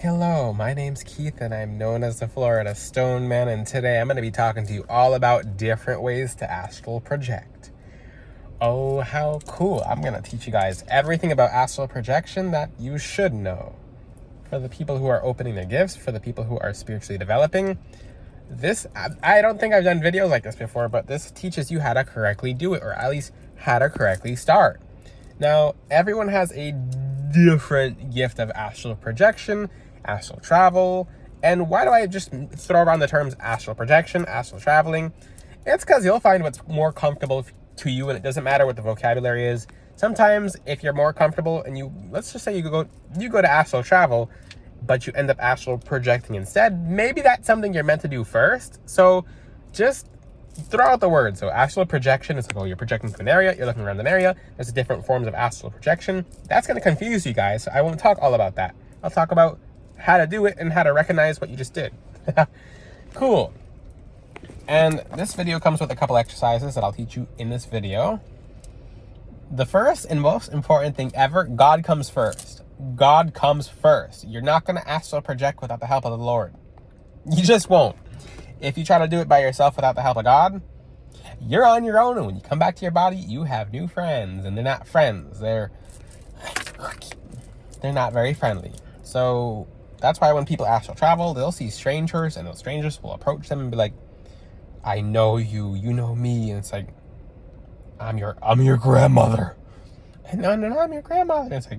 Hello, my name's Keith and I'm known as the Florida Stone Man, and today I'm going to be talking to you all about different ways to astral project. Oh, how cool. I'm going to teach you guys everything about astral projection that you should know. For the people who are opening their gifts, for the people who are spiritually developing, I don't think I've done videos like this before, but this teaches you how to correctly do it, or at least how to correctly start. Now, everyone has a different gift of astral projection, astral travel, and why do I just throw around the terms astral projection, astral traveling? It's because you'll find what's more comfortable to you, and it doesn't matter what the vocabulary is. Sometimes, if you're more comfortable and let's just say you go to astral travel, but you end up astral projecting instead, maybe that's something you're meant to do first. So just throw out the word. So astral projection is like, oh, you're projecting to an area, you're looking around an area. There's different forms of astral projection. That's going to confuse you guys, so I won't talk all about that. I'll talk about how to do it and how to recognize what you just did. Cool. And this video comes with a couple exercises that I'll teach you in this video. The first and most important thing ever, God comes first. God comes first. You're not going to astral project without the help of the Lord. You just won't. If you try to do it by yourself without the help of God, you're on your own. And when you come back to your body, you have new friends. And they're not friends. They're not very friendly. So that's why when people astral travel, they'll see strangers, and those strangers will approach them and be like, I know you, you know me. And it's like, I'm your grandmother. And no, I'm your grandmother. And it's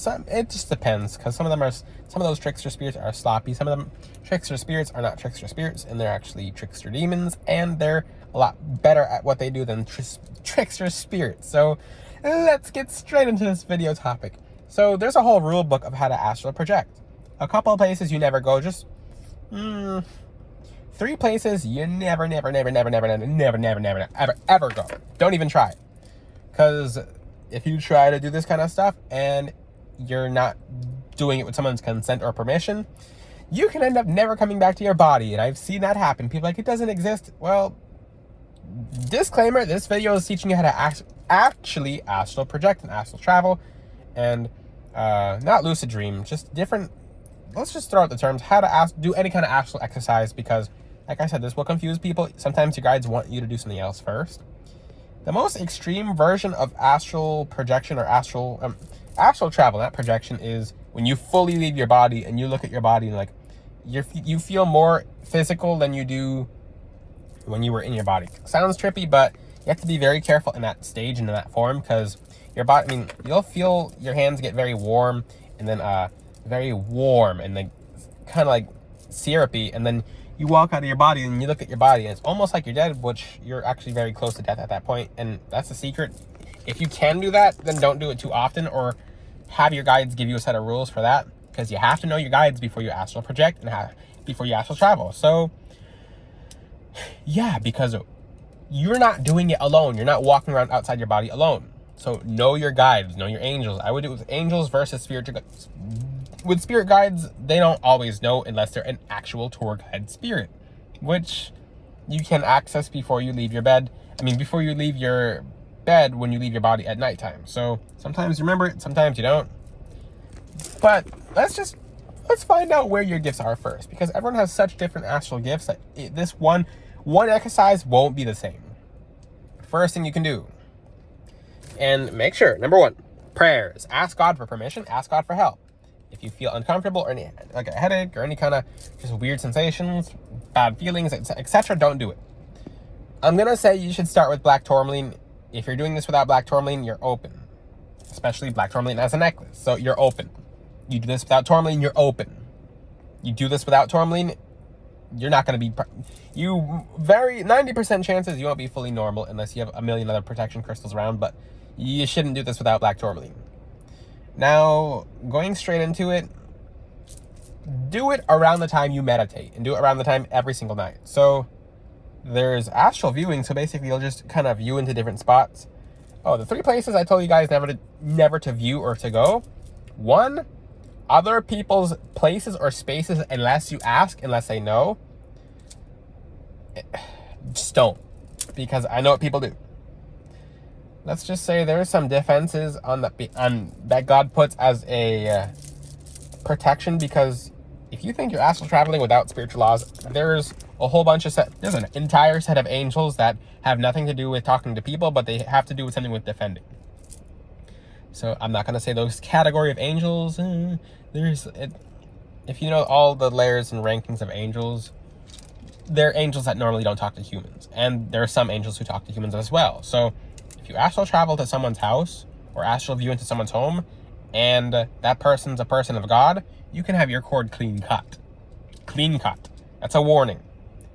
like, it just depends, because some of those trickster spirits are sloppy. Some of them trickster spirits are not trickster spirits, and they're actually trickster demons, and they're a lot better at what they do than trickster spirits. So let's get straight into this video topic. So there's a whole rule book of how to astral project. A couple of places you never go, just 3 places you never ever go. Don't even try, because if you try to do this kind of stuff and you're not doing it with someone's consent or permission, you can end up never coming back to your body. And I've seen that happen. People are like, it doesn't exist. Well, disclaimer, this video is teaching you how to actually astral project and astral travel, and not lucid dream, just different. Let's just throw out the terms, how to do any kind of astral exercise, because like I said, this will confuse people. Sometimes your guides want you to do something else first. The most extreme version of astral projection or astral travel, not projection, is when you fully leave your body and you look at your body and like you feel more physical than you do when you were in your body. Sounds trippy, but you have to be very careful in that stage and in that form, because your body, you'll feel your hands get very warm, and then very warm and then kind of like syrupy, and then you walk out of your body and you look at your body and it's almost like you're dead, which you're actually very close to death at that point. And that's the secret. If you can do that, then don't do it too often, or have your guides give you a set of rules for that, because you have to know your guides before you astral project and before you astral travel. So yeah, because you're not doing it alone. You're not walking around outside your body alone. So know your guides, know your angels. I would do it with angels versus spiritual guides. With spirit guides, they don't always know unless they're an actual tour guide spirit, which you can access before you leave your bed. Before you leave your bed when you leave your body at nighttime. So sometimes you remember it, sometimes you don't. But let's find out where your gifts are first, because everyone has such different astral gifts that this one exercise won't be the same. First thing you can do, and make sure, number 1, prayers. Ask God for permission, ask God for help. If you feel uncomfortable or any, like a headache or any kind of just weird sensations, bad feelings, etc., don't do it. I'm going to say you should start with black tourmaline. If you're doing this without black tourmaline, you're open. Especially black tourmaline as a necklace. So you're open. You do this without tourmaline, you're open. You do this without tourmaline, you're not going to be... 90% chances you won't be fully normal unless you have a million other protection crystals around, but you shouldn't do this without black tourmaline. Now, going straight into it, do it around the time you meditate, and do it around the time every single night. So there's astral viewing, so basically you'll just kind of view into different spots. Oh, the 3 places I told you guys never to view or to go. 1, other people's places or spaces, unless you ask, unless they know. Just don't, because I know what people do. let's just say there's some defenses on that God puts as a protection, because if you think you're astral traveling without spiritual laws, there's a whole bunch of there's an entire set of angels that have nothing to do with talking to people, but they have to do with something with defending. So I'm not going to say those category of angels. If you know all the layers and rankings of angels, they're angels that normally don't talk to humans. And there are some angels who talk to humans as well. So if you astral travel to someone's house or astral view into someone's home, and that person's a person of God, you can have your cord clean cut. Clean cut. That's a warning.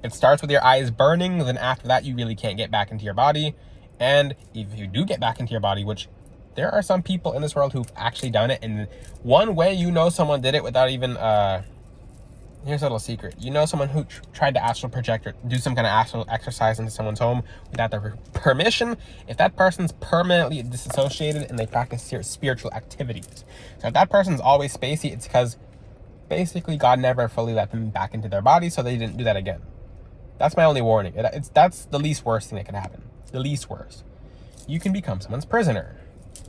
It starts with your eyes burning, then after that you really can't get back into your body. And if you do get back into your body, which there are some people in this world who've actually done it, and one way you know someone did it without even, here's a little secret. You know someone who tried to astral project or do some kind of astral exercise into someone's home without their permission, if that person's permanently disassociated and they practice spiritual activities. So if that person's always spacey, it's because basically God never fully let them back into their body, so they didn't do that again. That's my only warning. That's the least worst thing that can happen. The least worst. You can become someone's prisoner.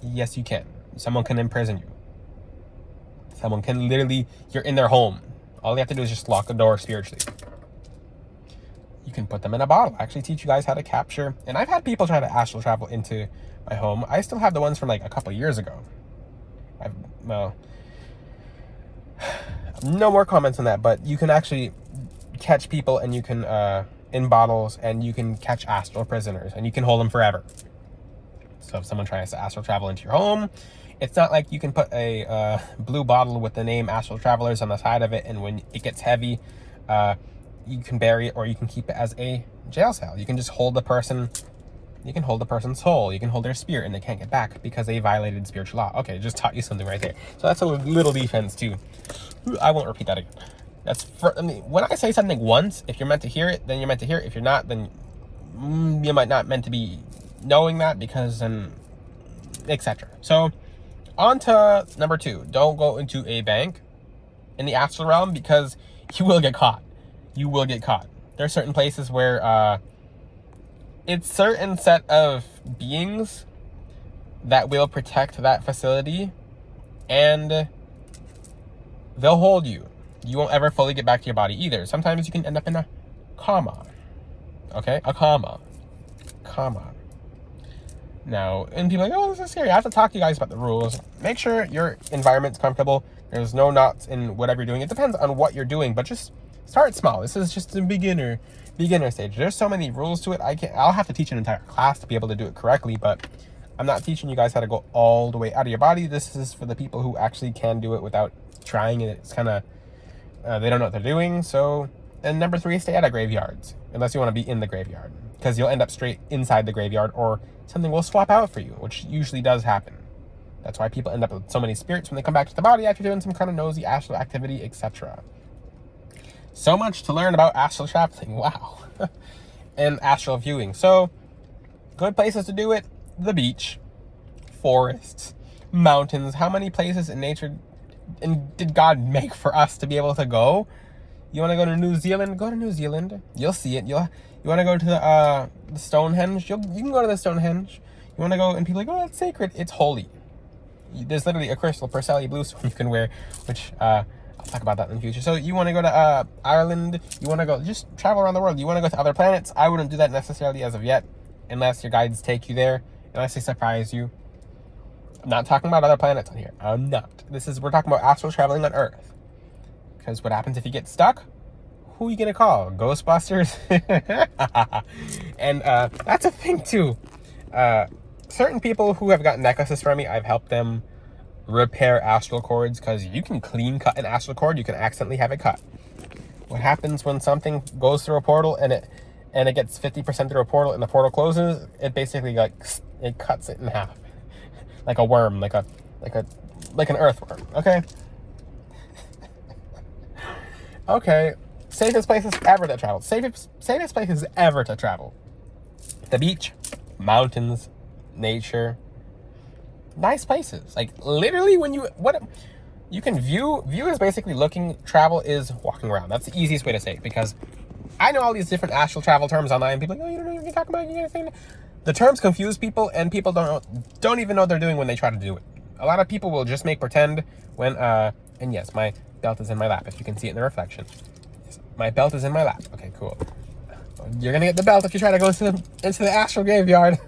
Yes, you can. Someone can imprison you. Someone can literally, you're in their home. All you have to do is just lock the door spiritually. You can put them in a bottle. I actually teach you guys how to capture. And I've had people try to astral travel into my home. I still have the ones from like a couple of years ago. No more comments on that, but you can actually catch people, and you can, in bottles, and you can catch astral prisoners, and you can hold them forever. So if someone tries to astral travel into your home, it's not like you can put a blue bottle with the name Astral Travelers on the side of it, and when it gets heavy, you can bury it, or you can keep it as a jail cell. You can just hold the person. You can hold the person's soul. You can hold their spirit, and they can't get back because they violated spiritual law. Okay, just taught you something right there. So that's a little defense too. I won't repeat that again. When I say something once, if you're meant to hear it, then you're meant to hear it. If you're not, then you might not meant to be knowing that, because then, etc. So on to number 2. Don't go into a bank in the astral realm, because you will get caught. You will get caught. There are certain places where it's certain set of beings that will protect that facility, and they'll hold you. You won't ever fully get back to your body either. Sometimes you can end up in a coma. Okay? A coma. Now, and people are like, oh, this is scary. I have to talk to you guys about the rules. Make sure your environment's comfortable. There's no knots in whatever you're doing. It depends on what you're doing, but just start small. This is just a beginner stage. There's so many rules to it. I'll have to teach an entire class to be able to do it correctly, but I'm not teaching you guys how to go all the way out of your body. This is for the people who actually can do it without trying it. It's kind of, they don't know what they're doing. So, and number 3, stay out of graveyards, unless you want to be in the graveyard, because you'll end up straight inside the graveyard, or something will swap out for you, which usually does happen. That's why people end up with so many spirits when they come back to the body after doing some kind of nosy astral activity, etc. So much to learn about astral traveling. Wow. And astral viewing. So, good places to do it: the beach, forests, mountains. How many places in nature did God make for us to be able to go? You want to go to New Zealand? Go to New Zealand. You'll see it. You want to go to the Stonehenge? You can go to the Stonehenge. You want to go, and people are like, oh, that's sacred. It's holy. There's literally a crystal Perseus blue stone you can wear, which I'll talk about that in the future. So you want to go to Ireland? You want to go, just travel around the world. You want to go to other planets? I wouldn't do that necessarily as of yet, unless your guides take you there, unless they surprise you. I'm not talking about other planets on here. I'm not. We're talking about astral traveling on Earth. Because what happens if you get stuck? Who are you going to call? Ghostbusters? And that's a thing too. Certain people who have gotten necklaces from me, I've helped them repair astral cords, because you can clean cut an astral cord. You can accidentally have it cut. What happens when something goes through a portal and it gets 50% through a portal and the portal closes? It basically it cuts it in half. Like a worm, like an earthworm. Okay. Okay. Safest places ever to travel. Safest places ever to travel. The beach, mountains, nature. Nice places. Like literally you can view is basically looking. Travel is walking around. That's the easiest way to say it, because I know all these different astral travel terms online. People are like, oh, you don't know what you're talking about. The terms confuse people, and people don't even know what they're doing when they try to do it. A lot of people will just make pretend when and yes, my belt is in my lap, if you can see it in the reflection. My belt is in my lap. Okay, cool. You're gonna get the belt if you try to go into the astral graveyard.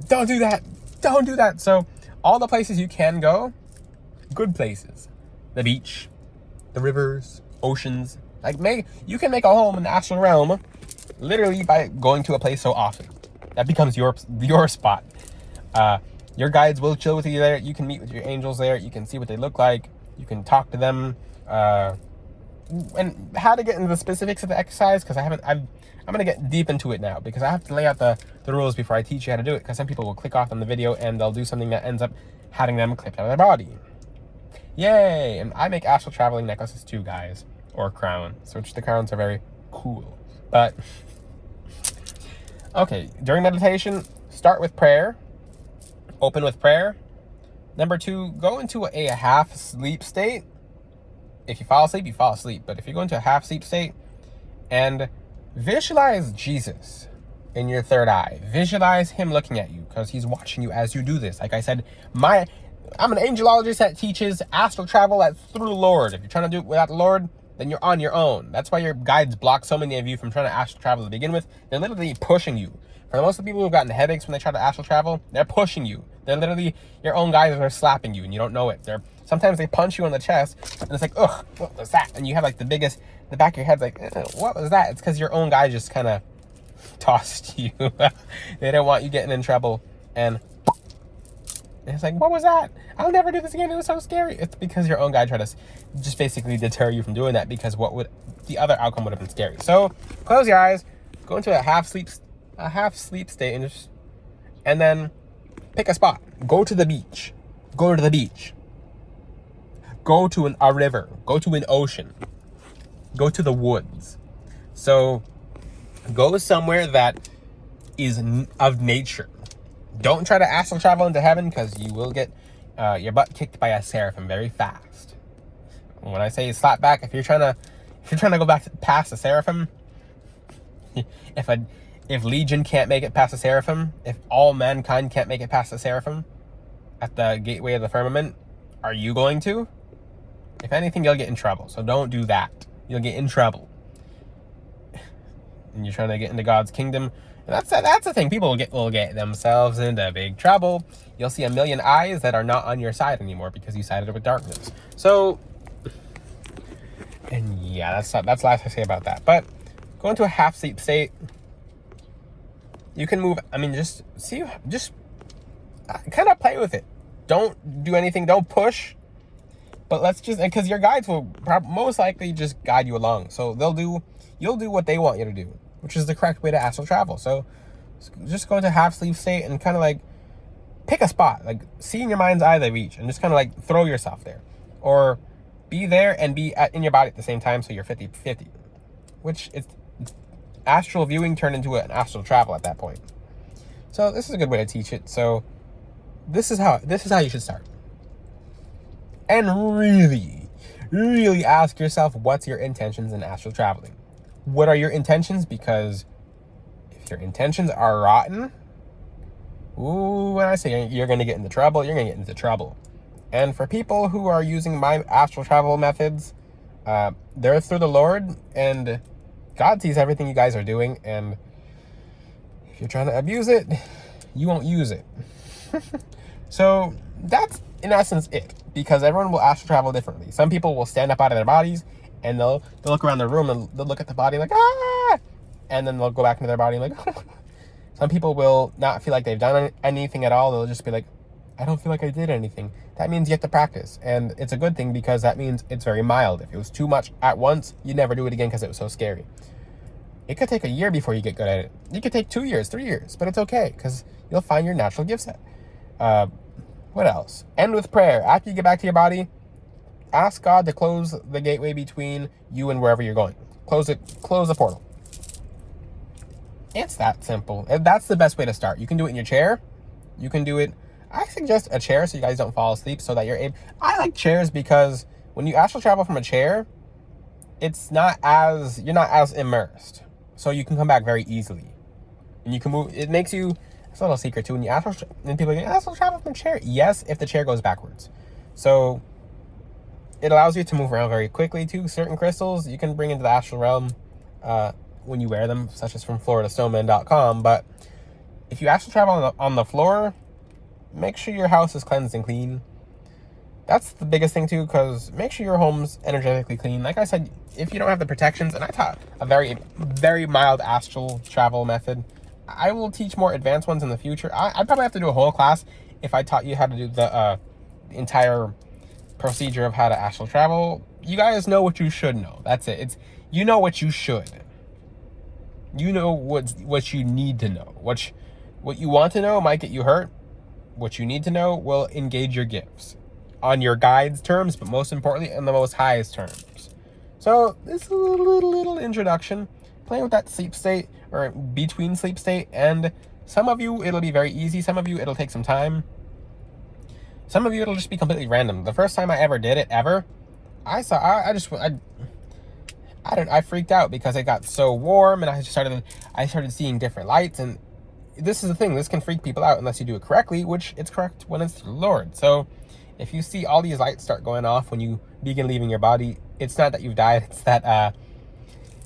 Don't do that. Don't do that. So all the places you can go, good places. The beach, the rivers, oceans. Like you can make a home in the astral realm literally by going to a place so often. That becomes your spot. Your guides will chill with you there. You can meet with your angels there. You can see what they look like. You can talk to them. And how to get into the specifics of the exercise, because I'm going to get deep into it now, because I have to lay out the rules before I teach you how to do it, because some people will click off on the video and they'll do something that ends up having them clipped out of their body. Yay! And I make astral traveling necklaces too, guys. Or crowns, which the crowns are very cool. But, okay, during meditation, start with prayer. Open with prayer. Number 2, go into a half sleep state. If you fall asleep, you fall asleep. But if you go into a half sleep state and visualize Jesus in your third eye, visualize him looking at you, because he's watching you as you do this. Like I said, I'm an angelologist that teaches astral travel through the Lord. If you're trying to do it without the Lord, then you're on your own. That's why your guides block so many of you from trying to astral travel to begin with. They're literally pushing you. For most of the people who've gotten headaches when they try to astral travel, they're pushing you. They're literally, your own guides are slapping you and you don't know it. Sometimes they punch you on the chest and it's like, ugh, what was that? And you have like the back of your head's like, what was that? It's because your own guy just kind of tossed you. They don't want you getting in trouble. And it's like, what was that? I'll never do this again. It was so scary. It's because your own guy tried to just basically deter you from doing that, because the other outcome would have been scary. So close your eyes, go into a half sleep state, and then pick a spot. Go to the beach. Go to the beach. Go to a river. Go to an ocean. Go to the woods. So go somewhere that is of nature. Don't try to astral travel into heaven, because you will get your butt kicked by a seraphim very fast. When I say slap back, if you're trying to go back past the seraphim, if Legion can't make it past the seraphim, if all mankind can't make it past the seraphim at the gateway of the firmament, are you going to? If anything, you'll get in trouble. So don't do that. You'll get in trouble. And you're trying to get into God's kingdom. And that's the thing. People will get themselves into big trouble. You'll see a million eyes that are not on your side anymore because you sided with darkness. So, and yeah, that's last I say about that. But go into a half sleep state. You can move. I mean, just kind of play with it. Don't do anything. Don't push. But let's just, because your guides will most likely just guide you along. So you'll do what they want you to do, which is the correct way to astral travel. So just go into half sleep state and kind of like pick a spot, like see in your mind's eye the beach, and just kind of like throw yourself there, or be there and be in your body at the same time. So you're 50-50, which is astral viewing turned into an astral travel at that point. So this is a good way to teach it. So this is how you should start. And really, really ask yourself, what's your intentions in astral traveling? What are your intentions? Because if your intentions are rotten, when I say you're going to get into trouble, you're going to get into trouble. And for people who are using my astral travel methods, they're through the Lord, and God sees everything you guys are doing. And if you're trying to abuse it, you won't use it. So that's in essence it, because everyone will astral travel differently. Some people will stand up out of their bodies and they'll look around the room and they'll look at the body like, ah, and then they'll go back into their body like, some people will not feel like they've done anything at all. They'll just be like, I don't feel like I did anything. That means you have to practice, and it's a good thing, because that means it's very mild. If it was too much at once, you never do it again because it was so scary. It could take a year before you get good at it. It could take 2 years, 3 years, but it's okay, because you'll find your natural gift set. What else? End with prayer. After you get back to your body, ask God to close the gateway between you and wherever you're going. Close the portal. It's that simple. And that's the best way to start. You can do it in your chair. You can do it, I suggest a chair so you guys don't fall asleep, so that you're able. I like chairs because when you astral travel from a chair, you're not as immersed. So you can come back very easily. And you can move, it makes you, it's a little secret too, when you astral, and people are like, astral travel from a chair. Yes, if the chair goes backwards. So it allows you to move around very quickly too. Certain crystals you can bring into the astral realm when you wear them, such as from FloridaStoneman.com. But if you astral travel on the floor, make sure your house is cleansed and clean. That's the biggest thing too, because make sure your home's energetically clean. Like I said, if you don't have the protections, and I taught a very, very mild astral travel method. I will teach more advanced ones in the future. I'd probably have to do a whole class if I taught you how to do the entire procedure of how to astral travel. You guys know what you should know. That's it. It's, you know what you should. You know what you need to know. What you want to know might get you hurt. What you need to know will engage your gifts on your guide's terms, but most importantly, in the most highest terms. So this is a little introduction, playing with that sleep state, or between sleep state, and some of you it'll be very easy, some of you it'll take some time, some of you it'll just be completely random. The first time I ever did it, I freaked out because it got so warm, and I started seeing different lights. And this is the thing, this can freak people out unless you do it correctly, which it's correct when it's the Lord. So if you see all these lights start going off when you begin leaving your body, it's not that you've died, it's that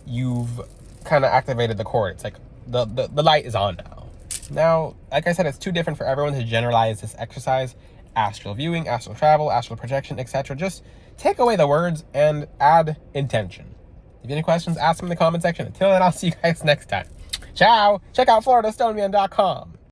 you've kind of activated the cord. It's like the light is on now. Now, like I said, it's too different for everyone to generalize this exercise. Astral viewing, astral travel, astral projection, etc. Just take away the words and add intention. If you have any questions, ask them in the comment section. Until then, I'll see you guys next time. Ciao! Check out FloridaStoneman.com.